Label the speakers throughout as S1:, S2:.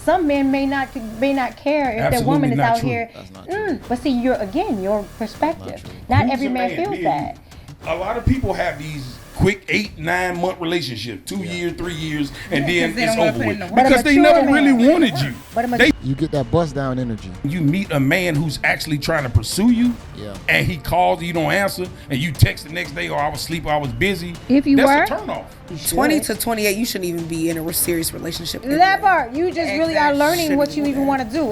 S1: some men may not care if their woman is out here.
S2: That's not true.
S1: But see, your perspective. Not every man feels that.
S3: A lot of people have these quick 8-9 month relationships, 2 years, 3 years, and then it's over with because they never really wanted you.
S2: You get that bust down energy.
S3: You meet a man who's actually trying to pursue you, and he calls, you don't answer, and you text the next day, or I was asleep, or I was busy.
S1: If you
S3: that's a turn off.
S4: 20 to 28, you shouldn't even be in a serious relationship.
S1: That part, you just really are learning what you even want to do.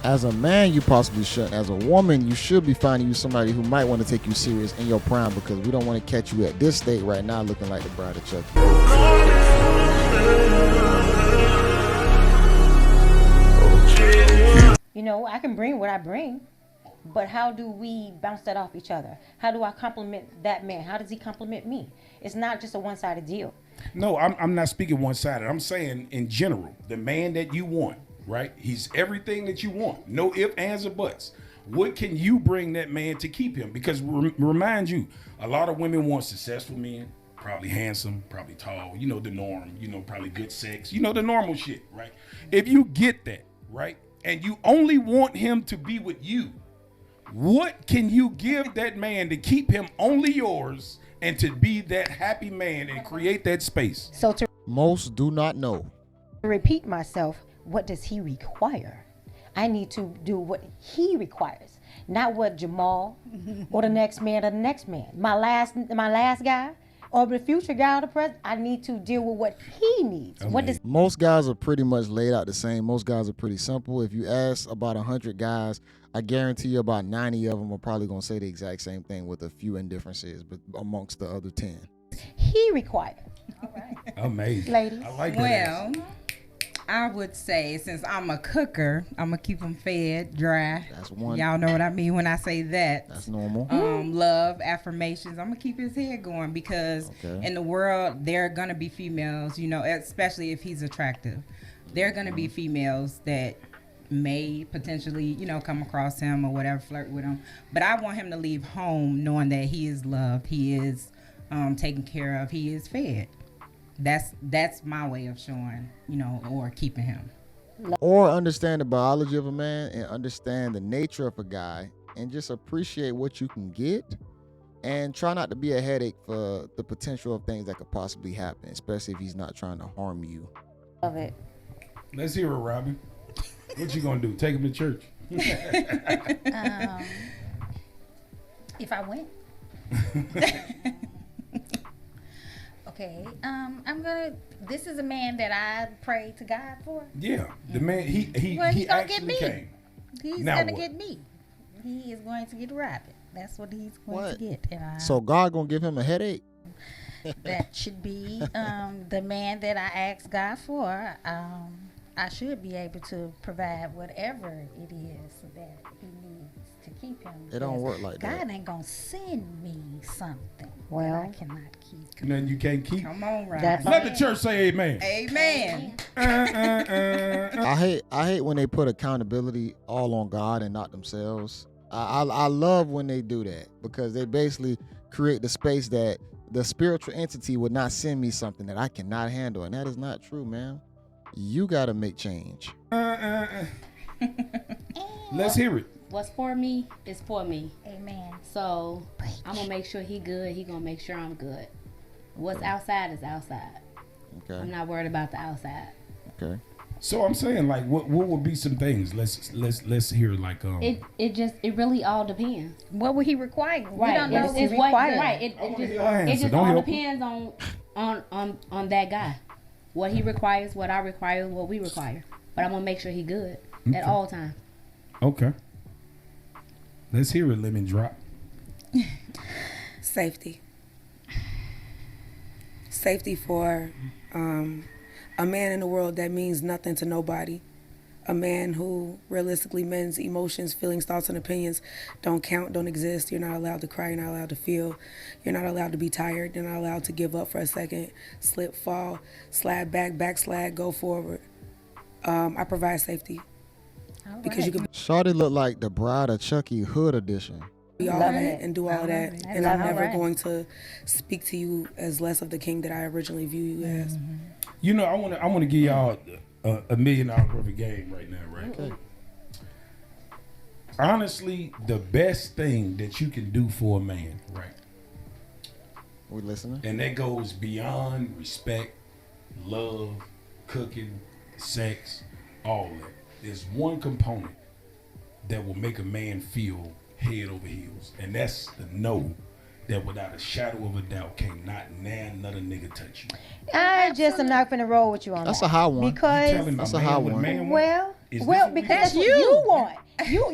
S2: As a man, you possibly shouldn't. As a woman, you should be finding you somebody who might want to take you serious in your prime, because we don't want to catch you at this state right now looking like the bride of Chucky.
S1: You know, I can bring what I bring, but how do we bounce that off each other? How do I compliment that man? How does he compliment me? It's not just a one-sided deal.
S3: No, I'm not speaking one-sided. I'm saying in general, the man that you want, right? He's everything that you want. No ifs, ands, or buts. What can you bring that man to keep him? Because remind you, a lot of women want successful men, probably handsome, probably tall, you know, the norm, you know, probably good sex, you know, the normal shit, right? If you get that, right, and you only want him to be with you, what can you give that man to keep him only yours and to be that happy man and create that space?
S1: So to
S2: most do not know.
S1: repeat myself, what does he require? I need to do what he requires, not what Jamal or the next man or the next man. My last guy or the future guy or the present, I need to deal with what he needs.
S3: Okay.
S1: What does
S2: Most guys are pretty much laid out the same. Most guys are pretty simple. If you ask about 100 guys, I guarantee you about 90 of them are probably going to say the exact same thing with a few indifferences, but amongst the other 10.
S1: he require?
S5: All right.
S3: Amazing.
S1: Ladies.
S3: I like that.
S6: Well, I would say, since I'm a cooker, I'm gonna keep them fed, dry.
S2: That's one.
S6: Y'all know what I mean when I say that.
S2: That's normal.
S6: Love, affirmations. I'm gonna keep his head going, because in the world there are gonna be females, you know, especially if he's attractive. There are gonna be females that may potentially, you know, come across him or whatever, flirt with him. But I want him to leave home knowing that he is loved, he is taken care of, he is fed. That's my way of showing, you know, or keeping him.
S2: Or understand the biology of a man and understand the nature of a guy and just appreciate what you can get and try not to be a headache for the potential of things that could possibly happen, especially if he's not trying to harm you.
S1: Love it.
S3: Let's hear it, Robin. What you gonna do? Take him to church?
S5: If I win. Okay. This is a man that I pray to God for.
S3: Yeah, the man he
S5: gonna
S3: actually
S5: get me.
S3: came.
S5: He's
S3: Now
S5: gonna
S3: what?
S5: get me. He is going to get Robin. That's what he's going to get. And
S2: So God gonna give him a headache?
S5: that should be the man that I asked God for. I should be able to provide whatever it is that he needs to keep him.
S2: It don't work like that.
S5: God ain't gonna send me something
S1: Well,
S5: that I cannot keep.
S3: Nothing you can't keep.
S6: Come on, Robin.
S1: That's
S3: Let the church say amen.
S6: Amen.
S2: I hate when they put accountability all on God and not themselves. I love when they do that, because they basically create the space that the spiritual entity would not send me something that I cannot handle, and that is not true, man. You gotta make change.
S3: Let's hear it.
S7: What's for me is for me.
S5: Amen.
S7: So I'm gonna make sure he good. He gonna make sure I'm good. What's outside is outside.
S2: Okay.
S7: I'm not worried about the outside.
S2: Okay.
S3: So I'm saying, like, what would be some things? Let's hear, like,
S7: It really all depends.
S5: What would he require? We
S7: Right.
S5: don't know.
S7: It's
S1: required.
S7: what right. It just
S3: Don't
S7: all
S3: help
S7: depends on that guy. What he requires, what I require, what we require. But I'm gonna make sure he good at all times.
S3: Okay. Let's hear it, Lemon Drop.
S4: Safety. Safety for a man in the world that means nothing to nobody. A man who realistically men's emotions, feelings, thoughts, and opinions don't count, don't exist. You're not allowed to cry, you're not allowed to feel. You're not allowed to be tired. You're not allowed to give up for a second, slip, fall, slide back, backslide, go forward. I provide safety. Because you can
S2: Shawty look like the Bride of Chucky Hood edition.
S4: be all
S1: Love
S4: that
S1: it.
S4: and do all that.
S5: it.
S4: And I'm
S5: All
S4: never
S5: right.
S4: going to speak to you as less of the king that I originally view you as.
S3: You know, I want to give y'all $1 million worth of game right now, right?
S2: Okay.
S3: Honestly, the best thing that you can do for a man, right?
S2: We listening?
S3: And that goes beyond respect, love, cooking, sex, all that. There's one component that will make a man feel head over heels, and that's the know that without a shadow of a doubt can't not another nigga touch you.
S1: I just am not gonna roll with you on
S2: That's
S1: that.
S2: a high one.
S1: Because
S3: You telling
S2: That's
S3: my
S2: a
S3: man
S2: high
S3: what
S2: one.
S3: man want?
S1: well,
S3: Is this
S1: well,
S3: what we
S1: because that's
S3: doing?
S1: what you want.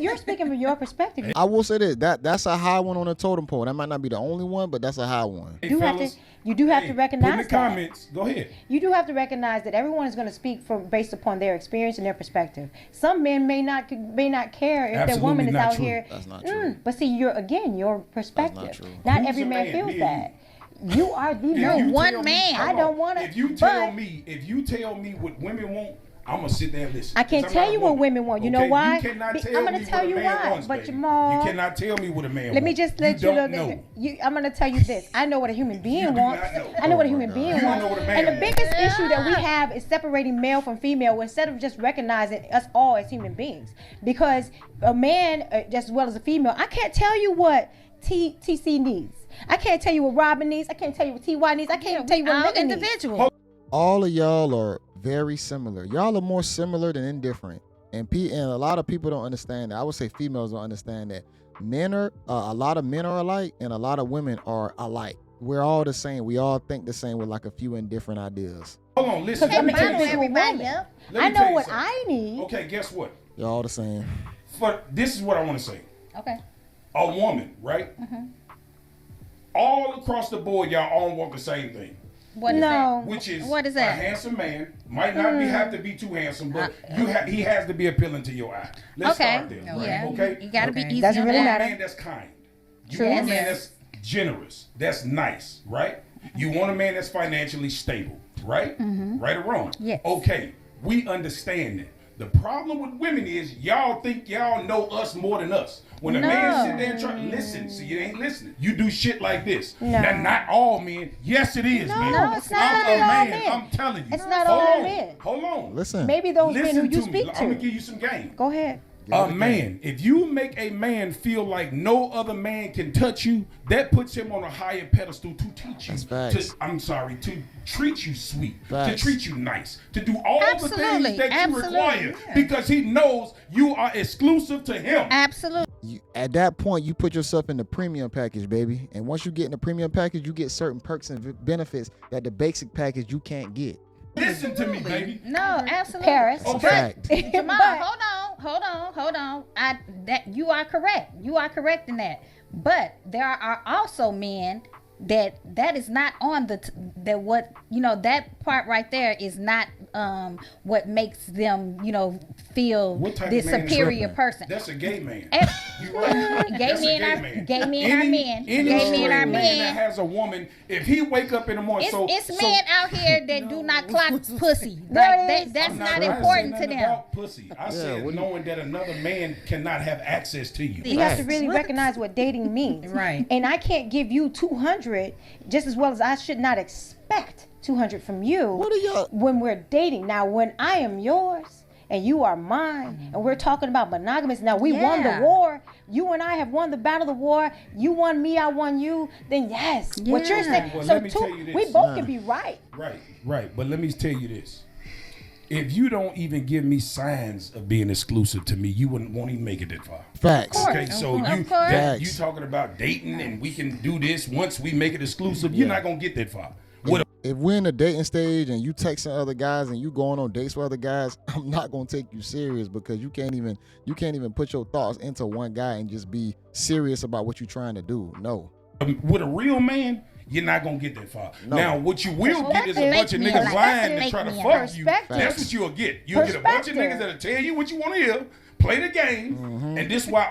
S1: You're speaking from your perspective.
S2: I will say that's a high one on the totem pole. That might not be the only one, but that's a high one.
S3: Hey,
S1: You do have
S3: fellas,
S1: to recognize
S3: put in the
S1: that.
S3: comments. Go ahead.
S1: You do have to recognize that everyone is going to speak based upon their experience and their perspective. Some men may not care if their woman is
S3: Absolutely not
S1: out
S3: true.
S1: here.
S2: That's not true.
S1: But see, your perspective.
S2: true.
S1: Not
S3: Who's
S1: every
S3: the
S1: man
S3: man?
S1: feels
S3: Me and
S1: that. You are the
S3: If
S1: man.
S3: you
S5: one
S3: tell me-
S5: man.
S3: hold
S1: I don't
S3: on.
S1: wanna-
S3: If you tell me what women want, I'm gonna sit there and listen.
S1: I can't
S3: 'Cause I'm
S1: tell
S3: not a
S1: you what
S3: woman.
S1: women want. You know why?
S3: You cannot tell
S1: I'm gonna
S3: me
S1: tell
S3: what
S1: you
S3: a man
S1: why.
S3: wants,
S1: But
S3: baby.
S1: Jamal,
S3: You cannot tell me what a man wants.
S1: let me just let you
S3: don't
S1: know. I'm going to tell you this. I know what a human being
S3: do
S1: wants.
S3: not know.
S1: I know what a
S2: Oh my
S1: human
S2: God.
S1: being
S3: You don't
S1: wants.
S3: know what a man
S1: And the
S3: wants.
S1: biggest issue that we have is separating male from female instead of just recognizing us all as human beings. Because a man, just as well as a female, I can't tell you what TC needs. I can't tell you what Robin needs. I can't tell you what TY needs. I can't tell you what
S5: All
S1: Linda needs.
S5: individual.
S2: All of y'all are very similar. Y'all are more similar than indifferent. And a lot of people don't understand that. I would say females don't understand that. Men are a lot of men are alike, and a lot of women are alike. We're all the same. We all think the same with like a few indifferent ideas.
S3: Hold on, listen.
S1: Because I'm
S3: Let me tell
S1: married
S3: you
S1: to a
S3: something.
S5: everybody
S1: woman.
S5: up.
S3: Let me
S1: I
S3: tell
S1: know
S3: you
S1: what
S3: something.
S1: I need.
S3: Okay, guess what?
S2: You're all the same.
S3: This is what I want to say.
S5: Okay.
S3: A woman, right? All across the board, y'all all want the same thing.
S5: What is
S1: No.
S3: Which is
S5: What is
S3: a
S5: that?
S3: handsome man. Might not have to be too handsome, but he has to be appealing to your eye. Let's
S5: Okay.
S3: start there. Right?
S5: Yeah.
S3: Okay.
S5: You got to be
S6: Okay.
S5: easy
S1: Doesn't
S5: on
S1: really
S3: You
S5: that.
S3: want a
S1: matter.
S3: man that's kind. You
S1: True.
S3: want a man
S5: Yes.
S3: that's generous. That's nice, right? You want a man that's financially stable, right? Right or wrong?
S5: Yes.
S3: Okay, we understand that. The problem with women is y'all think y'all know us more than us. When a man sit there and try to listen, see, you ain't listening. You do shit like this.
S1: No.
S3: Now, not all men. Yes, it is, man.
S1: No, it's not
S3: I'm a
S1: all
S3: man.
S1: men.
S3: I'm telling you.
S1: It's not
S3: Hold
S1: all
S3: on.
S1: men.
S3: Hold on.
S2: Listen.
S1: Maybe those men
S3: Listen
S1: who you
S3: to me.
S1: speak
S3: I'm gonna
S1: to.
S3: give you some game.
S1: Go ahead.
S3: A man, if you make a man feel like no other man can touch you, that puts him on a higher pedestal to teach you.
S2: That's facts.
S3: To treat you sweet,
S2: Facts.
S3: to treat you nice, to do all the
S5: Absolutely,
S3: things that you
S5: absolutely,
S3: require
S5: yeah.
S3: because he knows you are exclusive to him.
S5: Absolutely.
S2: At that point, you put yourself in the premium package, baby. And once you get in the premium package, you get certain perks and benefits that the basic package you can't get.
S3: Listen to me, baby.
S5: No, absolutely.
S1: Paris.
S3: Okay.
S2: Fact.
S5: Jamal,
S1: But-
S5: hold on. That you are correct. You are correct in that. But there are also men that is not on that part right there is not what makes them feel
S3: What type
S5: this
S3: of man is
S5: superior
S3: that?
S5: person.
S3: That's a gay man.
S5: Eh,
S3: You right.
S5: Gay
S3: That's a
S5: men are
S3: man.
S5: gay men are men.
S3: Any
S5: Gay
S3: straight
S5: men are
S3: man
S5: men.
S3: that has a woman, if he wake up in the morning,
S5: It's men out here that do not clock pussy.
S1: There
S5: Like
S1: is.
S5: that's
S3: I'm
S5: not
S3: I
S5: important
S3: said
S5: to
S3: nothing
S5: them.
S3: about pussy. I said knowing that another man cannot have access to you.
S1: You have to really recognize what dating means.
S6: Right.
S1: And I can't give you 200 just as well as I should not expect 200 from you
S2: What are y'all?
S1: when we're dating. Now, when I am yours and you are mine and we're talking about monogamous, now we won the
S5: Yeah.
S1: war. You and I have won the battle of the war. You won me, I won you. Then yes, what you're saying.
S3: Well,
S1: so
S3: let me tell you this.
S1: we both can be right.
S3: Right. But let me tell you this. If you don't even give me signs of being exclusive to me, you won't even make it that far.
S2: Facts.
S3: Okay, so
S5: Of
S3: you
S5: course.
S3: you talking about dating and we can do this once we make it exclusive, you're not gonna get that far. What
S2: If we're in the dating stage and you texting other guys and you going on dates with other guys, I'm not gonna take you serious because you can't even put your thoughts into one guy and just be serious about what you're trying to do. No.
S3: with a real man, you're not gonna get that far.
S2: No.
S3: Now, what you will get is a
S5: Perspective.
S3: bunch of
S5: Fake
S3: niggas
S5: men.
S3: lying to
S5: Fake
S3: try to
S5: men.
S3: fuck you.
S1: Perspective.
S3: That's what you'll get. You'll get a bunch of
S1: Perspective.
S3: niggas that'll tell you what you want to hear, play the game, and this why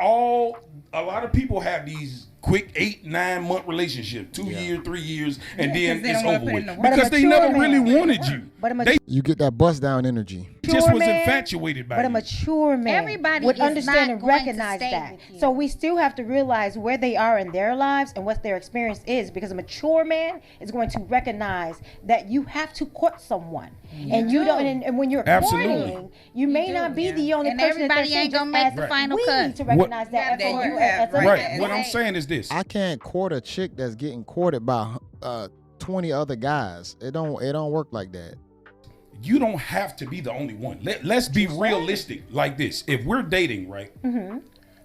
S3: a lot of people have these quick 8-9 month relationships, 2 years, 3 years, and
S6: Yeah,
S3: then
S6: 'cause they
S3: it's
S6: don't wanna
S3: over
S6: put
S3: with
S6: in the work.
S1: But a
S3: because they
S1: mature
S3: never really
S1: man.
S3: wanted you.
S1: But a
S3: They
S2: You get that bust down energy.
S3: just was
S1: man,
S3: infatuated by
S1: but a
S3: you.
S1: mature man
S5: Everybody
S1: would
S5: is
S1: understand
S5: not
S1: and
S5: going to
S1: recognize
S5: stay
S1: that.
S5: with you.
S1: So we still have to realize where they are in their lives and what their experience is, because a mature man is going to recognize that you have to court someone, and you don't. And when you're
S3: Absolutely.
S1: courting, you may not be the only
S5: And
S1: person.
S5: everybody
S1: that
S5: ain't gonna
S1: just
S5: make the
S1: as
S5: final
S1: we
S5: cut.
S1: need to recognize that.
S6: That
S1: as
S6: you
S1: a-
S6: have,
S1: as a
S6: right.
S1: man.
S3: Right. What I'm saying is this.
S2: I can't court a chick that's getting courted by 20 other guys. It don't work like that.
S3: You don't have to be the only one. Let's be realistic like this. If we're dating, right?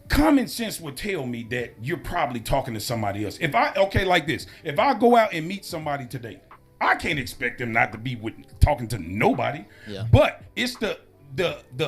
S3: Common sense would tell me that you're probably talking to somebody else. If I go out and meet somebody today, I can't expect them not to be talking to nobody.
S2: Yeah.
S3: But it's the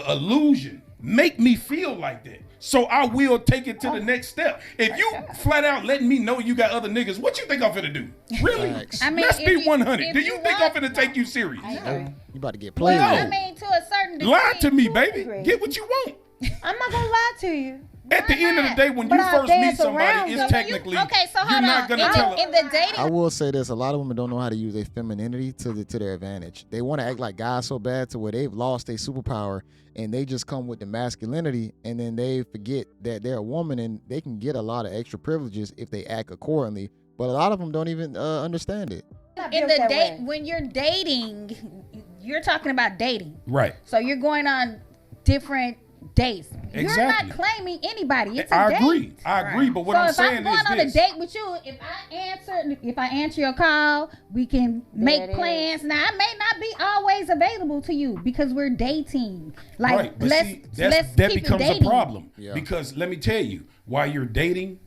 S3: illusion make me feel like that. So I will take it to the next step. If you flat out letting me know you got other niggas, what you think I'm finna do? Really?
S2: Facts.
S5: I mean,
S3: Let's
S5: if
S3: be
S5: you-
S3: 100.
S5: if
S3: Do
S5: you
S3: you think I'm
S5: want-
S3: finna take you serious?
S2: You about to get played
S3: Well,
S2: with.
S5: I mean, to a certain degree.
S3: Lie to me,
S1: I
S3: baby.
S1: agree.
S3: Get what you want.
S1: I'm not gonna lie to you.
S3: At the end of the day, when
S1: But
S3: you
S1: I'll
S3: first meet
S1: dance around
S3: somebody,
S1: them.
S3: it's technically
S5: Okay, so
S3: you're
S5: hold
S3: not
S5: on.
S3: gonna tell
S5: In the dating,
S2: I will say this: a lot of women don't know how to use their femininity to their advantage. They want to act like guys so bad to where they've lost their superpower, and they just come with the masculinity, and then they forget that they're a woman and they can get a lot of extra privileges if they act accordingly. But a lot of them don't even understand it.
S5: in the date, when you're dating, you're talking about dating.
S3: right.
S5: So you're going on different dates. You're
S3: Exactly.
S5: not claiming anybody. It's a
S3: I
S5: date.
S3: agree. I agree. But what
S5: So
S3: I'm
S5: if
S3: saying
S5: I'm going
S3: is
S5: on
S3: this.
S5: a date with you, if I answer your call, we can make
S1: it
S5: plans. Now I may not be always available to you because we're dating. Like
S3: Right, but
S5: let's
S3: see,
S5: let's
S3: that
S5: keep
S3: becomes
S5: it dating.
S3: a problem.
S2: Yeah.
S3: Because let me tell you, while you're dating,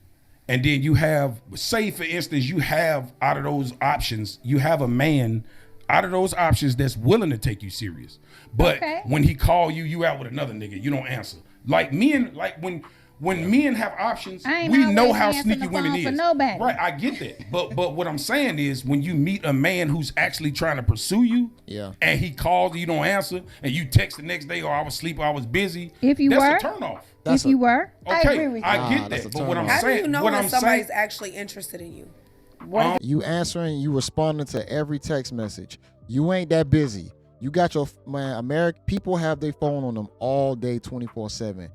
S3: and then you have, say for instance, you have out of those options, you have a man out of those options that's willing to take you serious. But
S5: Okay.
S3: when he call you, you out with another nigga, you don't answer. Like men, like when men have options,
S5: I ain't
S3: we know
S5: always
S3: how
S5: answering
S3: sneaky
S5: the
S3: women
S5: phone
S3: is.
S5: for nobody.
S3: Right, I get that. But what I'm saying is when you meet a man who's actually trying to pursue you,
S2: Yeah.
S3: and he calls, you don't answer, and you text the next day, or I was asleep, or I was busy.
S5: If you
S3: that's
S5: were?
S3: a turnoff.
S2: That's
S5: If you were,
S1: I
S3: Okay,
S1: agree with you.
S3: I get
S2: that's
S3: that.
S2: a
S3: But what I'm
S2: turnoff.
S4: How do
S3: saying,
S4: you know
S3: what
S4: when
S3: I'm
S4: somebody's
S3: saying,
S4: actually interested in you?
S2: You answering, you responding to every text message. You ain't that busy. You got your American people have their phone on them all day, 24/7.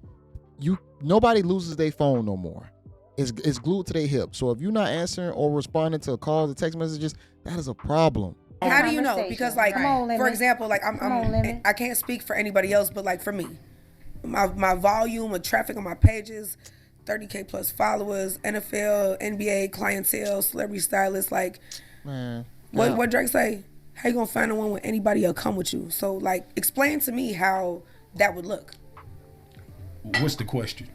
S2: Nobody loses their phone no more. It's glued to their hip. So if you're not answering or responding to calls or text messages, that is a problem.
S4: How do you know?
S1: Conversation.
S4: Because like,
S1: Come on,
S4: for
S1: Lemon.
S4: example, like
S1: Come on, Lemon.
S4: I can't speak for anybody else, but like for me, my volume of traffic on my pages, 30K plus followers, NFL, NBA clientele, celebrity stylists, like
S2: Man.
S4: what Drake say? How you gonna find the one when anybody will come with you? So like, explain to me how that would look.
S3: what's the question?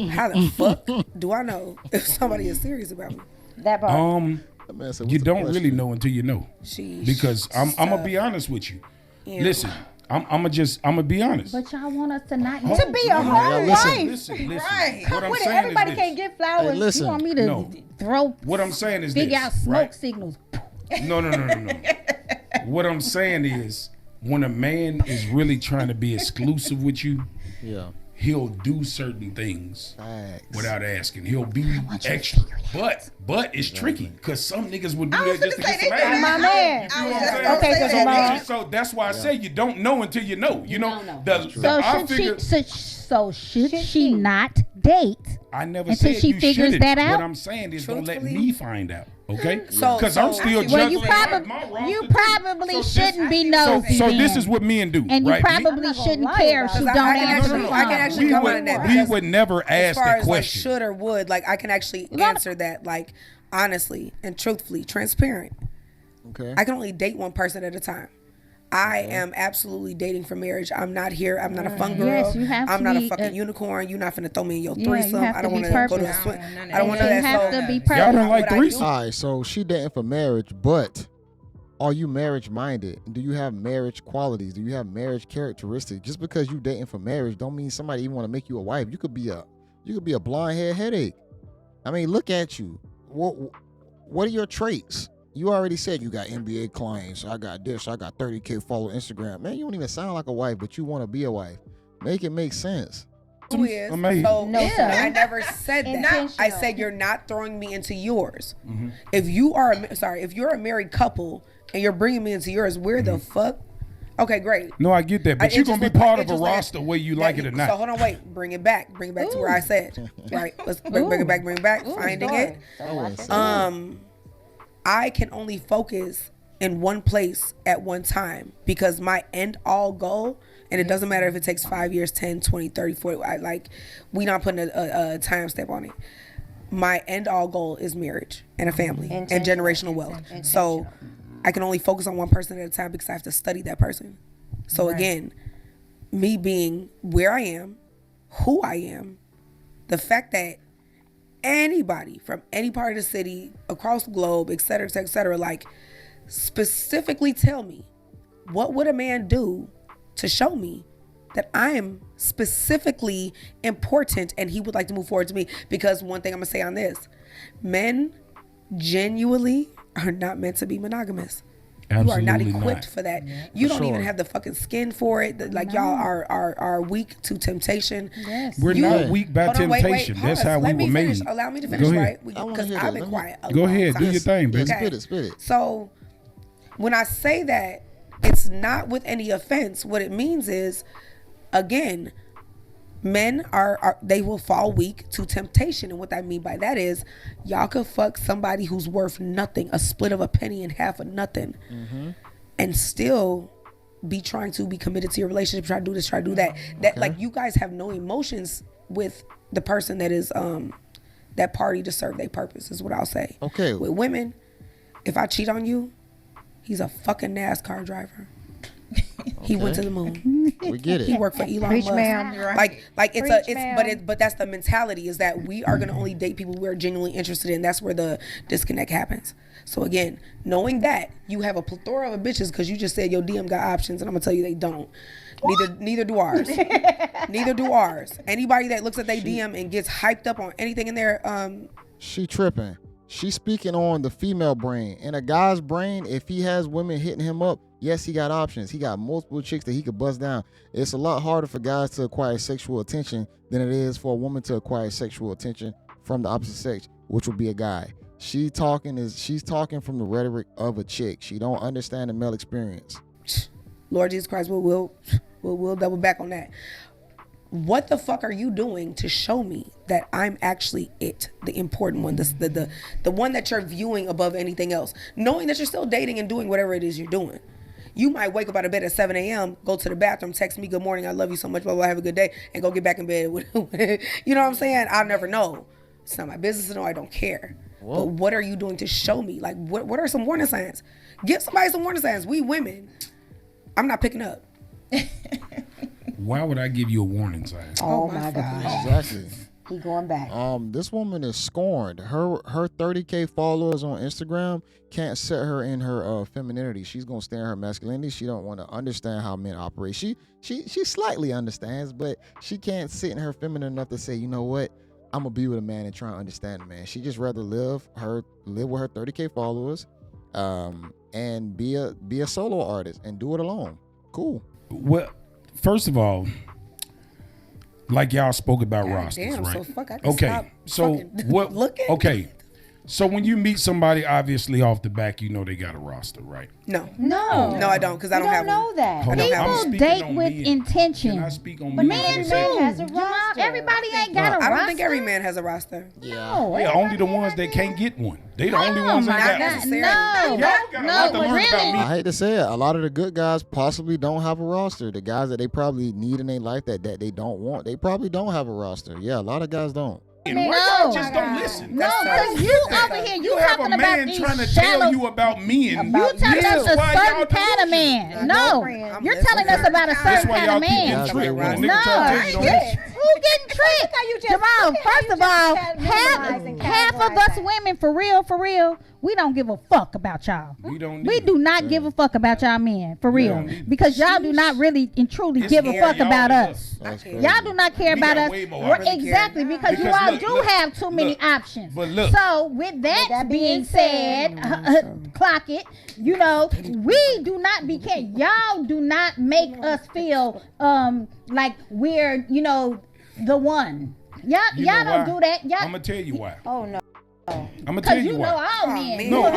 S4: How the fuck do I know if somebody is serious about me?
S1: That part.
S2: That man said,
S3: You
S2: what's the
S3: don't
S2: question?
S3: really know until you know.
S4: Sheesh.
S3: Because I'm gonna be honest with you.
S4: Yeah.
S3: Listen, I'm gonna be honest.
S5: but y'all want us to not
S1: To be a whole
S2: listen.
S1: wife.
S3: Listen.
S6: Right.
S3: What I'm
S1: What,
S3: saying
S1: everybody
S3: is
S1: can't
S3: this.
S1: get flowers.
S2: Hey, listen.
S5: You want me to
S3: No.
S5: throw
S3: What I'm saying is
S5: big
S3: this.
S5: out smoke
S3: right?
S5: signals?
S3: No. What I'm saying is when a man is really trying to be exclusive with you,
S2: Yeah.
S3: he'll do certain things
S2: Facts.
S3: without asking. He'll be extra. But it's tricky because some niggas would do
S6: I was
S3: that just to
S6: gonna
S3: get
S6: say
S3: some
S6: they
S3: ass.
S1: My man.
S3: You feel
S6: I
S3: what
S6: was
S3: I'm
S6: just
S3: saying?
S6: gonna
S1: Okay,
S6: say
S1: so
S6: that.
S3: So that's why I say you don't know until you know. You know,
S7: don't know.
S3: the
S5: So
S3: I
S5: should
S3: figure,
S5: should
S1: Should
S5: she
S1: she?
S5: not date?
S3: I never
S5: until
S3: said
S5: she
S3: you
S5: figures
S3: shouldn't.
S5: that out?
S3: What I'm saying is don't let
S4: Truthfully?
S3: me find out. Okay?
S4: So-
S3: Because I'm
S4: so-
S3: still
S4: Well,
S5: Well, you
S3: juggling
S5: probably
S3: my roster
S5: you
S3: too.
S5: probably
S3: So this-
S5: shouldn't be
S3: So,
S5: nosy.
S3: so this
S5: then.
S3: is what men do,
S5: and you
S3: right?
S1: I'm
S5: probably
S1: not gonna
S5: shouldn't
S1: lie
S5: care
S1: about
S5: if she
S1: it.
S5: don't
S4: I can
S5: answer
S4: actually,
S5: the
S4: I can
S5: phone.
S4: actually
S3: we
S4: come
S3: would,
S4: on that
S3: we
S4: because
S3: would never
S4: as
S3: ask
S4: far
S3: that
S4: as like
S3: question.
S4: should or would, like I can actually answer that like honestly and truthfully, transparent.
S2: Okay.
S4: I can only date one person at a time. I am absolutely dating for marriage. I'm not here. I'm not a fun girl.
S5: Yes, you have
S4: I'm
S5: to
S4: not
S5: be,
S4: a fucking unicorn. You're not finna throw me in your
S5: Yeah, you
S4: threesome.
S5: have
S4: I
S5: to
S4: don't
S5: be
S4: want to go to a
S5: perfect.
S4: swim.
S6: No, no,
S4: I don't want
S5: You
S4: to
S5: have
S4: that.
S5: to be
S4: So,
S3: Y'all don't like
S4: what I do-
S3: threesomes?
S2: All right, so she dating for marriage, but are you marriage minded? Do you have marriage qualities? Do you have marriage characteristics? Just because you dating for marriage don't mean somebody even want to make you a wife. You could be a blonde hair headache. I mean, look at you. What are your traits? You already said you got NBA clients. I got this. I got 30K follow Instagram. Man, you don't even sound like a wife, but you want to be a wife. Make it make sense.
S4: who is.
S3: Amazing.
S4: So
S1: No, sir.
S4: I never said that. I
S1: Intentional.
S4: said you're not throwing me into yours. If you are, if you're a married couple and you're bringing me into yours, where the fuck Okay, great.
S3: No, I get that, but
S4: It
S3: you're gonna be
S4: just look
S3: part
S4: like-
S3: of a
S4: it just like-
S3: roster whether you like it or not.
S4: So hold on, wait. Bring it back to where I said. Right. Let's bring it back. Finding it. I can only focus in one place at one time because my end all goal, and it doesn't matter if it takes 5 years, 10, 20, 30, 40, we not putting a time step on it. My end all goal is marriage and a family and generational wealth. So I can only focus on one person at a time because I have to study that person. So again, me being where I am, who I am, the fact that anybody from any part of the city, across the globe, et cetera, like specifically tell me, what would a man do to show me that I am specifically important and he would like to move forward to me? Because one thing I'm gonna say on this, men genuinely are not meant to be monogamous.
S3: Absolutely
S4: you are not equipped for that. You don't even
S2: sure.
S4: have the fucking skin for it. Like y'all are weak to temptation.
S5: Yes.
S3: We're not weak by
S4: Hold on,
S3: temptation.
S4: pause.
S3: That's how
S4: Let
S3: we
S4: me
S3: were
S4: finish.
S3: made.
S4: Allow me to finish,
S3: Go
S4: right?
S3: ahead.
S2: I wanna
S4: Because
S2: hear
S4: I've
S2: this.
S4: been quiet. a
S3: Go
S4: long
S3: ahead, do
S4: time.
S3: your thing, baby.
S2: Spit it.
S4: So when I say that, it's not with any offense. What it means is, again, men are they will fall weak to temptation. And what I mean by that is, y'all could fuck somebody who's worth nothing, a split of a penny and half of nothing, and still be trying to be committed to your relationship, try to do this, try to do that. That like you guys have no emotions with the person that is that party to serve their purpose is what I'll say.
S2: Okay.
S4: With women, if I cheat on you, he's a fucking NASCAR driver. He went to the moon.
S2: We get
S4: He
S2: it.
S4: worked for Elon
S1: Preach,
S4: Musk.
S1: ma'am.
S4: Like it's
S1: Preach, ma'am.
S4: but that's the mentality, is that we are gonna only date people we're genuinely interested in. That's where the disconnect happens. So again, knowing that you have a plethora of bitches because you just said your DM got options, and I'm gonna tell you they don't. Neither do ours. Neither do ours. Anybody that looks at their DM and gets hyped up on anything in there,
S2: She tripping. She's speaking on the female brain. In a guy's brain, if he has women hitting him up, yes, he got options. He got multiple chicks that he could bust down. It's a lot harder for guys to acquire sexual attention than it is for a woman to acquire sexual attention from the opposite sex, which would be a guy. She's talking from the rhetoric of a chick. She don't understand the male experience.
S4: Lord Jesus Christ, we'll double back on that. What the fuck are you doing to show me that I'm actually it, the important one, the one that you're viewing above anything else, knowing that you're still dating and doing whatever it is you're doing? You might wake up out of bed at 7 a.m., go to the bathroom, text me, good morning, I love you so much, blah, blah, have a good day, and go get back in bed with, you know what I'm saying? I'll never know. It's not my business to know. I don't care.
S2: Whoa.
S4: But what are you doing to show me? Like, what are some warning signs? Give somebody some warning signs. We women, I'm not picking up.
S3: Why would I give you a warning sign?
S1: Oh my God.
S2: Exactly.
S1: He going back.
S2: This woman is scorned. Her 30K followers on Instagram can't set her in her femininity. She's gonna stay in her masculinity. She don't want to understand how men operate. She slightly understands, but she can't sit in her feminine enough to say, you know what, I'm gonna be with a man and try to understand the man. She just rather live with her 30K followers, and be a solo artist and do it alone. Cool.
S3: Well, first of all, like y'all spoke about rosters,
S4: Damn,
S3: right?
S4: so fuck, I can
S3: Okay,
S4: stop
S3: so
S4: fucking
S3: what?
S4: looking.
S3: Okay, so when you meet somebody, obviously off the back, you know they got a roster, right?
S4: No,
S5: No.
S4: I don't, because I
S1: You
S4: don't
S1: don't
S4: have
S1: know
S4: one.
S1: that.
S3: Hold on,
S5: People
S3: I'm speaking
S5: date
S3: on
S5: with
S3: men.
S5: intention.
S3: Can I speak on
S5: But
S3: men?
S5: men
S3: for a
S5: do.
S3: second?
S1: has a
S5: Jamal,
S1: roster.
S5: everybody ain't got a roster.
S4: I don't think every man has a roster.
S5: No,
S3: Yeah, only the ones that can't get one. They the only
S5: Oh
S3: ones
S5: my
S3: that
S5: God,
S3: got
S4: necessarily.
S5: no,
S3: Y'all got a lot to learn about
S5: really.
S3: me.
S2: I hate to say it, a lot of the good guys possibly don't have a roster. The guys that they probably need in their life that they don't want, they probably don't have a roster. Yeah, a lot of guys don't.
S3: And
S5: No.
S3: why y'all just don't listen?
S5: No, because you over here, you
S3: have a
S5: talking about
S3: man
S5: these
S3: trying to
S5: shallow.
S3: tell you about men.
S1: About
S5: You telling
S3: This
S5: us
S3: is
S5: a
S3: why y'all
S5: certain kind of
S3: delusional.
S5: man. No,
S1: friend.
S5: you're telling us about a
S3: That's
S5: certain
S3: why
S5: kind
S3: y'all
S5: of
S3: keep getting
S5: man.
S2: Guys,
S3: tricked.
S2: they
S3: When a
S2: want.
S3: nigga
S5: No,
S3: try to tell you, don't listen.
S5: who getting tricked? Jamal, first of all, half of us women, for real, we don't give a fuck about y'all.
S3: We don't
S5: We
S3: need
S5: do not give a fuck about y'all men, for real,
S3: don't need
S5: because y'all do not really and truly give a
S3: more
S5: fuck
S3: y'all
S5: about
S3: than
S5: us.
S2: That's crazy.
S5: Y'all do not care
S3: We
S5: about
S3: got
S5: us.
S3: way more
S5: Right,
S3: options.
S5: exactly, because you
S3: Because
S5: all
S3: look,
S5: do
S3: look,
S5: have too many
S3: look.
S5: options.
S3: But look.
S5: So with that being said, clock it. You know, we do not be care. Y'all do not make us feel like we're the one. Y'all
S3: You know
S5: don't
S3: why?
S5: do that. Y'all
S3: I'm gonna tell you why.
S1: Oh no.
S3: I'm gonna tell you
S5: You know
S3: why.
S5: all men.
S3: No,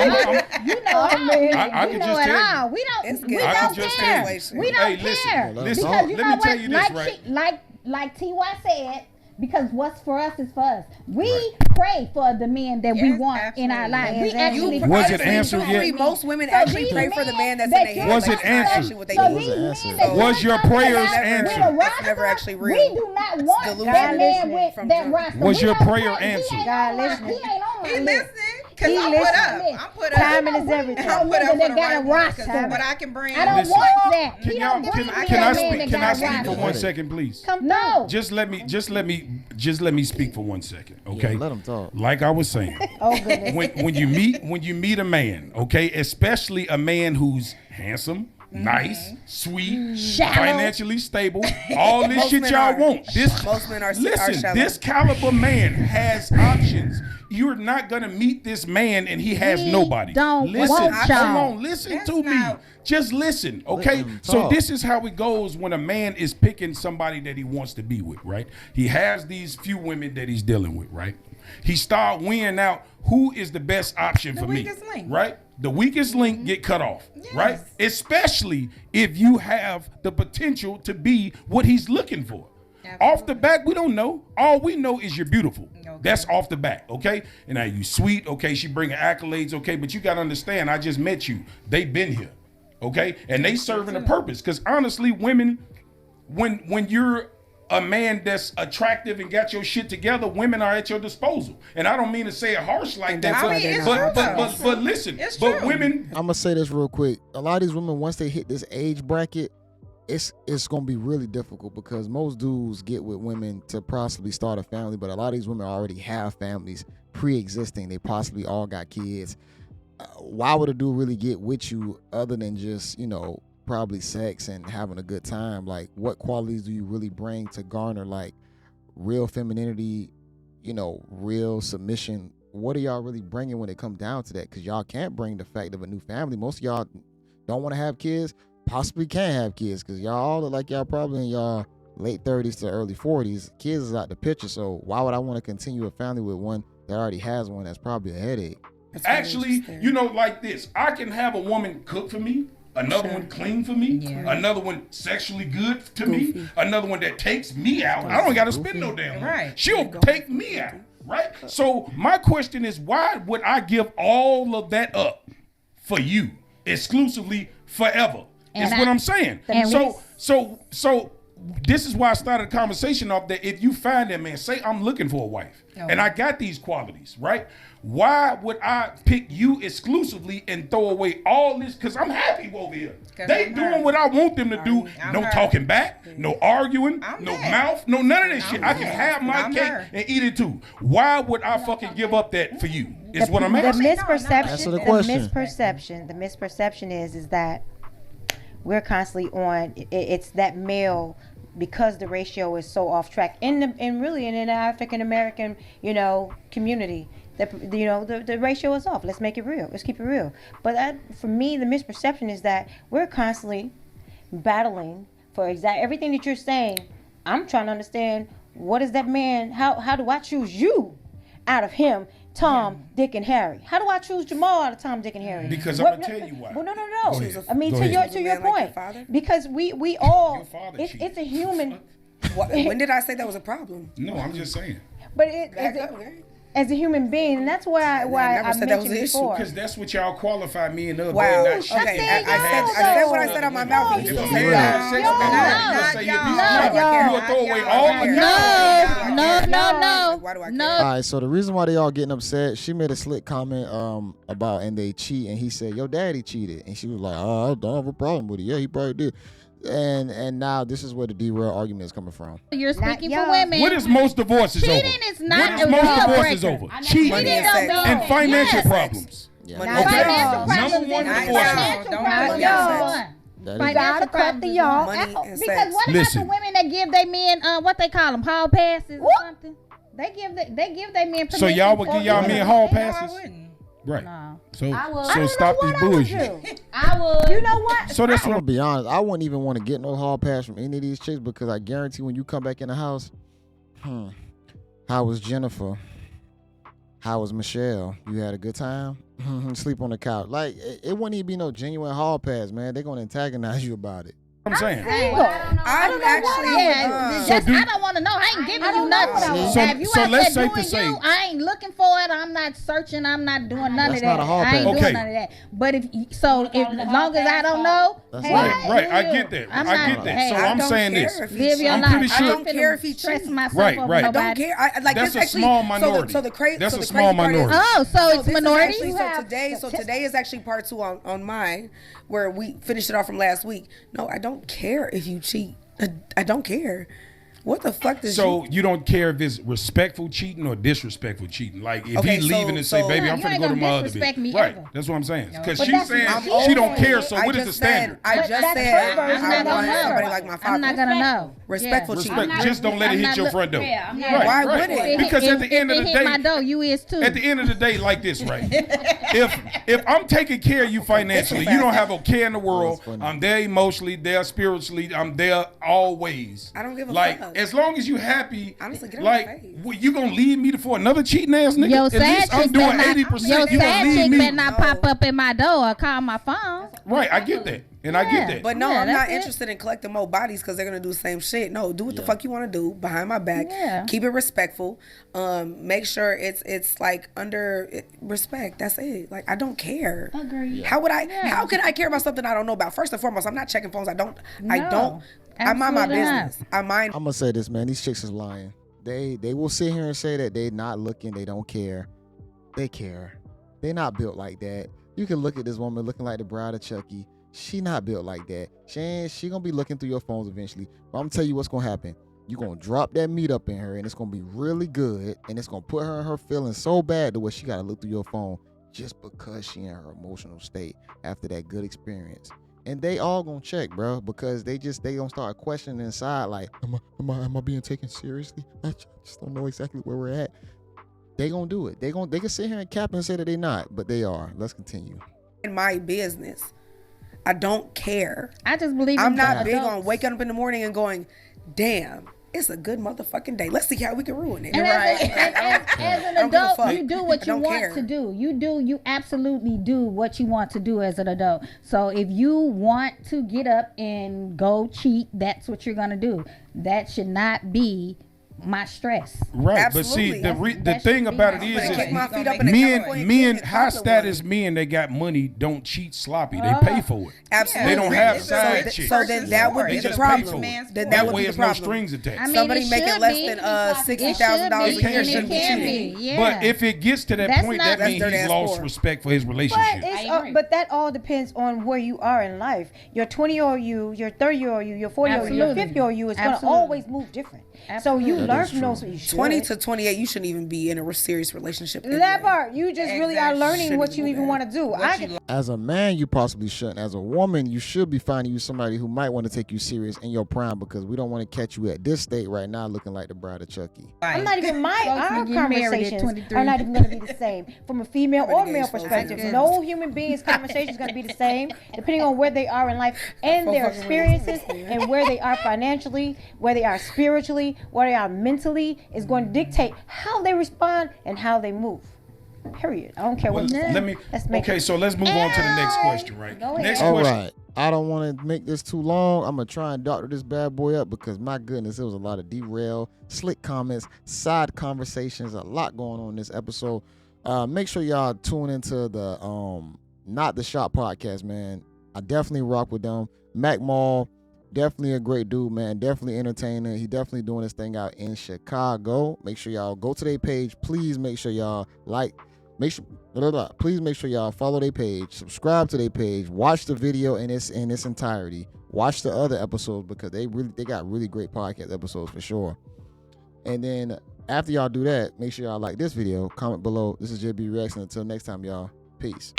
S5: You know all men.
S3: I can
S5: You know
S3: just
S5: it
S3: tell you.
S5: all. We
S4: It's
S5: don't.
S4: good.
S5: We
S3: I can
S5: don't
S3: just
S5: care.
S3: tell you.
S5: We don't
S3: Hey, listen,
S5: care
S2: listen.
S5: because you
S3: Let
S5: know
S3: me tell
S5: what?
S3: you this, right?
S5: Like Ty said. Because what's for us is for us. We pray for the men that we
S6: Yes,
S5: want in our lives. We
S1: absolutely.
S5: actually
S3: Was
S5: pray
S3: it
S5: for
S3: answered
S5: these
S3: yet?
S5: men.
S4: Most women
S5: So
S4: actually
S5: these
S4: pray for the
S5: men
S4: man that's
S5: that
S4: in their
S5: you're
S4: head.
S3: Was it
S4: That's not
S3: answered?
S4: actually what they
S5: So
S4: need.
S5: these
S2: Was it
S5: men
S2: answered?
S5: that
S3: Was
S5: you're
S3: your
S5: talking
S3: prayers
S5: about
S3: answered?
S5: with a
S4: It's
S5: roster,
S4: never actually real.
S5: we do not want
S4: delusional.
S5: that man
S1: God
S5: with
S4: listening.
S5: that roster.
S3: Was
S5: We
S3: your
S5: don't
S3: prayer
S5: pray.
S3: answered?
S5: He ain't
S1: God
S5: on my-
S1: listening.
S5: He ain't on my
S6: He
S5: list.
S6: listening, cause
S1: He
S6: I'm
S1: listening.
S6: put up. I'm put up.
S1: Timing is everything.
S6: I'm put up
S5: Nigga
S6: for the
S5: that got
S6: right
S5: a
S6: one, 'cause
S5: roster.
S6: what I can bring.
S5: I don't
S3: Listen.
S5: want that.
S3: Can
S5: He
S3: y'all?
S5: don't give me
S3: Can
S5: that
S3: I
S5: man
S3: speak?
S5: that
S3: Can
S5: got
S3: I
S5: a
S3: speak for
S5: roster.
S3: 1 second, please?
S5: No.
S3: Just let me speak for 1 second, okay?
S2: Yeah, let him talk.
S3: Like I was saying,
S1: Oh goodness.
S3: when you meet a man, okay, especially a man who's handsome, nice, sweet, financially stable, all this
S4: Most
S3: shit
S4: men
S3: y'all
S4: are.
S3: want.
S4: Most men are
S3: Listen,
S4: shallow.
S3: this caliber man has options. You're not gonna meet this man and he has
S5: We
S3: nobody.
S5: don't
S3: Listen,
S5: want
S3: hold
S5: y'all.
S3: on, listen
S6: That's
S3: to me.
S6: not-
S3: Just listen, okay?
S2: Let him
S3: So
S2: talk.
S3: this is how it goes when a man is picking somebody that he wants to be with, right? He has these few women that he's dealing with, right? He start weighing out who is the best option for me,
S6: weakest link.
S3: right? The weakest link get cut off, right? Especially if you have the potential to be what he's looking for. Off the back, we don't know. All we know is you're beautiful.
S6: Okay.
S3: That's off the back, okay? And now you sweet, okay? She bringing accolades, okay? But you got to understand, I just met you. They've been here, okay? And they serving a purpose. Because honestly, women, when you're a man that's attractive and got your shit together, women are at your disposal. And I don't mean to say it harsh like that,
S4: that's why they're
S3: but,
S4: not.
S3: but listen,
S6: It's
S3: but
S6: true.
S3: women,
S2: I'm gonna say this real quick. A lot of these women, once they hit this age bracket, it's gonna be really difficult because most dudes get with women to possibly start a family, but a lot of these women already have families pre-existing. They possibly all got kids. Why would a dude really get with you other than just, probably sex and having a good time? Like, what qualities do you really bring to garner like real femininity, real submission? What are y'all really bringing when it comes down to that? Because y'all can't bring the fact of a new family. Most of y'all don't want to have kids, possibly can't have kids, because y'all all look like y'all probably in y'all late 30s to early 40s. Kids is out the picture, so why would I want to continue a family with one that already has one that's probably a headache?
S4: That's very
S3: actually,
S4: interesting.
S3: like this, I can have a woman cook for me, another one clean for me,
S6: Yeah.
S3: another one sexually good to me,
S4: Goofy.
S3: another one that takes me out. I don't got to spend no damn money.
S6: Right.
S3: She'll take me out, right? So my question is, why would I give all of that up for you exclusively forever? Is what I'm saying.
S5: and
S3: So this is why I started the conversation off that if you find that man, say I'm looking for a wife and I got these qualities, right? Why would I pick you exclusively and throw away all this? Because I'm happy over here.
S6: 'Cause
S3: They
S6: I'm
S3: doing
S6: her.
S3: what I want them to do.
S6: I'm
S3: No
S6: her.
S3: talking back, no arguing,
S6: I'm
S3: no
S6: that.
S3: mouth, no none of this shit. I
S6: I'm
S3: can
S6: that.
S3: have my
S6: I'm
S3: cake
S6: her.
S3: and eat it too. Why would I fucking give up that for you? Is what I'm
S1: The
S3: asking.
S1: misperception.
S2: Answer the
S1: The
S2: question.
S1: misperception is that we're constantly on. It's that male, because the ratio is so off track in the African American community. The ratio is off. Let's make it real. Let's keep it real. But for me, the misperception is that we're constantly battling for everything that you're saying. I'm trying to understand, what is that man? How do I choose you out of him, Tom, Dick, and Harry? How do I choose Jamal out of Tom, Dick, and Harry?
S3: Because I'm gonna tell you why.
S1: Well, no.
S3: Go ahead.
S1: I mean,
S3: Go
S1: to
S3: ahead.
S1: your
S4: Man like your
S1: point,
S4: father?
S1: because we all,
S3: Your father
S1: it's
S3: cheated.
S1: a human,
S4: When did I say that was a problem?
S3: No, I'm just saying.
S1: but
S4: Back up, okay?
S1: as a human being, and that's why
S4: never
S1: I
S4: said that was
S1: mentioned
S4: the issue.
S1: before.
S3: Because that's what y'all qualify me and other
S4: Wow.
S3: not
S4: Okay.
S3: shit.
S1: said
S4: I said what I said on my mouth. and you
S3: If
S4: still
S3: a
S4: say
S3: man
S4: that.
S3: has sex
S1: Yo,
S3: with a woman,
S6: no,
S3: you say you're a piece of
S6: no,
S3: shit.
S1: no,
S3: You'll throw away
S6: no,
S3: all
S4: no,
S3: the
S4: no. Why do I care?
S2: All right, so the reason why they all getting upset, she made a slick comment about and they cheat, and he said, "Your daddy cheated," and she was like, "Oh, I don't have a problem with it. Yeah, he probably did." And now this is where the derail argument is coming from.
S5: You're
S1: Not
S5: speaking
S1: y'all.
S5: for women.
S3: What is most divorces over?
S5: Cheating is not
S3: What
S5: a
S3: is most
S5: deal
S3: divorces
S5: breaker.
S3: over? Cheating
S4: Money and sex.
S3: and financial
S5: Yes.
S3: problems.
S2: Yeah.
S4: Money
S1: Not
S4: and sex.
S5: Financial
S1: y'all.
S5: problems
S3: Number one
S5: is
S3: divorce.
S5: financial
S6: Don't
S5: problems
S4: put
S5: is
S4: y'all.
S5: number one.
S2: That is-
S1: Gotta
S5: Financial
S1: cut the
S5: problems is
S1: y'all.
S5: number one.
S4: Money and
S5: Because
S4: sex.
S5: what about
S3: Listen.
S5: the women that give their men what they call them, hall passes or something? They give their men permission.
S3: So y'all would give y'all
S5: to-
S3: men hall
S6: No, I
S3: passes?
S6: wouldn't.
S3: Right.
S5: No.
S3: So
S7: I would.
S3: so stop
S1: What
S3: this
S1: I would
S3: bullshit.
S1: do.
S5: I would.
S1: You know what?
S3: So that's
S2: I'm
S3: what
S2: gonna be honest. I wouldn't even want to get no hall pass from any of these chicks because I guarantee when you come back in the house, how was Jennifer? How was Michelle? You had a good time? Sleep on the couch. Like, it wouldn't even be no genuine hall pass, man. They're going to antagonize you about it.
S3: I'm saying.
S4: I'm actually.
S5: I don't want to know. I ain't giving you nothing.
S3: So let's say to say,
S5: I ain't looking for it. I'm not searching. I'm not doing none of that.
S2: Not a hall
S5: I ain't
S2: pass.
S5: doing none of that. But if as long as I don't know,
S3: right, I get that. I get that. So I'm saying this.
S5: Live your
S3: I'm
S5: life.
S3: pretty sure.
S4: I don't care if he
S5: stress
S4: cheats.
S5: myself
S3: Right,
S5: over
S3: right.
S4: I don't
S5: nobody.
S4: care. Like
S3: That's
S4: this
S3: a
S4: actually,
S3: small minority.
S4: So the crazy.
S3: That's
S4: so
S3: a
S4: the
S3: small
S4: crazy part is-
S3: minority.
S5: Oh, so it's
S4: this is
S5: minority.
S4: actually- So today is actually part 2 on mine, where we finished it off from last week. No, I don't care if you cheat. I don't care. What the fuck does
S3: you don't care if it's respectful cheating or disrespectful cheating? Like if
S4: Okay,
S3: he leaving and say,
S4: so-
S3: "Baby, I'm
S5: You
S3: finna
S5: ain't
S3: go to
S5: gonna
S3: my other
S5: disrespect
S3: bitch."
S5: me
S3: Right,
S5: ever.
S3: that's what I'm saying. Because
S5: But
S3: she's
S5: that's
S3: saying
S5: not-
S3: she don't
S5: okay.
S3: care. So what is the standard?
S4: I
S1: But
S4: just
S1: that's
S4: said
S1: her version.
S4: I
S1: I'm not
S4: want
S1: gonna
S4: somebody
S1: know.
S4: like my
S5: I'm
S4: father.
S5: not gonna know.
S4: Respectful cheating.
S3: Respect. Just don't let it hit your front door.
S7: Yeah, I'm not-
S3: Right,
S4: Why
S3: right.
S4: would it?
S5: If
S3: Because at the
S5: if
S3: end of
S5: it
S3: the
S5: hit my
S3: day,
S5: door, you is too.
S3: at the end of the day, like this, right? if I'm taking care of you financially, you don't have a care in the world.
S2: funny.
S3: I'm there emotionally, there spiritually. I'm there always.
S4: I don't give a
S3: like
S4: fuck.
S3: as long as you happy.
S4: Honestly, get out
S3: like
S4: my face.
S3: you gonna leave me for another cheating ass nigga?
S5: Your
S3: At
S5: sad
S3: least I'm
S5: chick
S3: doing
S5: better
S3: 80%.
S5: not,
S3: You
S5: your
S3: gonna
S5: sad
S3: leave
S5: chick
S3: me?
S5: better not pop up in my door or call my phone.
S3: Right, I get that, and I get that.
S4: But no,
S5: Yeah,
S4: I'm not
S5: that's it.
S4: interested in collecting more bodies because they're gonna do the same shit. No, do what the fuck you want to do behind my back.
S5: Yeah.
S4: Keep it respectful. Make sure it's like under respect. That's it. Like I don't care.
S7: Agreed.
S4: How would I? How can I care about something I don't know about? First and foremost, I'm not checking phones. I don't. I mind my
S5: absolutely not.
S4: business. I mind.
S2: I'm gonna say this, man. These chicks is lying. They will sit here and say that they not looking, they don't care. They care. They not built like that. You can look at this woman looking like the bride of Chucky. She not built like that. She gonna be looking through your phones eventually. But I'm gonna tell you what's gonna happen. You gonna drop that meat up in her, and it's gonna be really good, and it's gonna put her in her feelings so bad to where she gotta look through your phone just because she in her emotional state after that good experience. And they all gonna check, bro, because they gonna start questioning inside, like, am I being taken seriously? I just don't know exactly where we're at. They gonna do it. They can sit here and cap and say that they not, but they are. Let's continue.
S4: In my business. I don't care.
S5: I just believe
S4: I'm
S5: in
S4: not big
S5: adults.
S4: on waking up in the morning and going, damn, it's a good motherfucking day. Let's see how we can ruin it.
S5: And as
S4: I
S5: an
S4: don't give a
S5: adult,
S4: fuck.
S5: you do what
S4: I
S5: you
S4: don't
S5: want
S4: care.
S5: to do. You absolutely do what you want to do as an adult. So if you want to get up and go cheat, that's what you're gonna do. That should not be my stress.
S3: Right,
S4: Absolutely.
S3: but see, the
S5: That
S3: thing
S5: should be
S3: about it
S5: my
S3: is,
S5: friend.
S3: is
S4: Kick my feet up in the
S3: men,
S4: California
S3: high
S4: chocolate
S3: status
S4: one.
S3: men that got money don't cheat sloppy. They pay for it.
S4: Absolutely.
S3: They don't have
S7: It's
S3: side
S7: a-
S3: chicks.
S4: So then that would
S3: They
S4: be the
S3: just pay for
S4: problem.
S3: it.
S4: Then
S3: That
S4: that would
S3: way
S4: be the
S3: it's no
S4: problem.
S3: strings attached.
S5: I mean,
S4: Somebody
S5: it
S4: making
S5: should
S4: less
S5: be.
S4: than
S5: It
S4: $60,000 a
S5: should
S4: year
S5: be.
S4: shouldn't
S5: It
S4: be
S5: can
S4: cheating.
S5: be. Yeah.
S3: But if it gets to that
S5: That's
S3: point,
S5: not-
S3: that
S4: That's
S3: means
S4: dirty
S3: he's
S4: ass
S3: lost
S4: poor.
S3: respect for his
S1: But
S3: relationship.
S1: but that all depends on where you are in life. Your 20-year-old you, your 30-year-old you, your 40-year-old you, your
S5: Absolutely.
S1: 50-year-old you is going to
S5: Absolutely.
S1: always move different. So you
S5: Absolutely.
S1: learn from those. You should.
S4: 20 to 28, you shouldn't even be in a serious relationship.
S1: that
S4: anyway.
S1: part. You just really are
S6: Exactly.
S1: learning what you
S4: Shouldn't
S1: even
S4: do
S1: want to do. I can,
S2: As a man, you possibly shouldn't. As a woman, you should be finding you somebody who might want to take you serious in your prime, because we don't want to catch you at this state right now looking like the bride of Chucky.
S1: I'm not even
S5: Folks
S1: our
S5: be getting married at
S1: conversations
S5: 23.
S1: are not even going to be the same from a female or
S4: Everybody
S1: male
S4: gets folks
S1: perspective.
S4: together.
S1: No human being's conversation is going to be the same depending on where they are in life and their
S4: fucking really
S1: experiences and where they are financially, where they are spiritually, where they are mentally is going to dictate how they respond and how they move. Period. I don't care
S3: Well,
S1: what.
S3: let me.
S1: Let's make
S3: Okay,
S1: it.
S3: so let's move on to the next question, right?
S1: Go ahead.
S3: Next
S2: All
S3: question.
S2: right. I don't want to make this too long. I'm going to try and doctor this bad boy up because, my goodness, it was a lot of derail, slick comments, side conversations, a lot going on in this episode. Make sure y'all tune into the Not the Shop podcast, man. I definitely rock with them. Mac Mall, definitely a great dude, man. Definitely entertaining. He definitely doing his thing out in Chicago. Make sure y'all go to their page. Please make sure y'all please make sure y'all follow their page, subscribe to their page, watch the video in its entirety, watch the other episodes because they got really great podcast episodes for sure. And then after y'all do that, make sure y'all like this video, comment below. This is JayBReacts, and until next time, y'all, peace.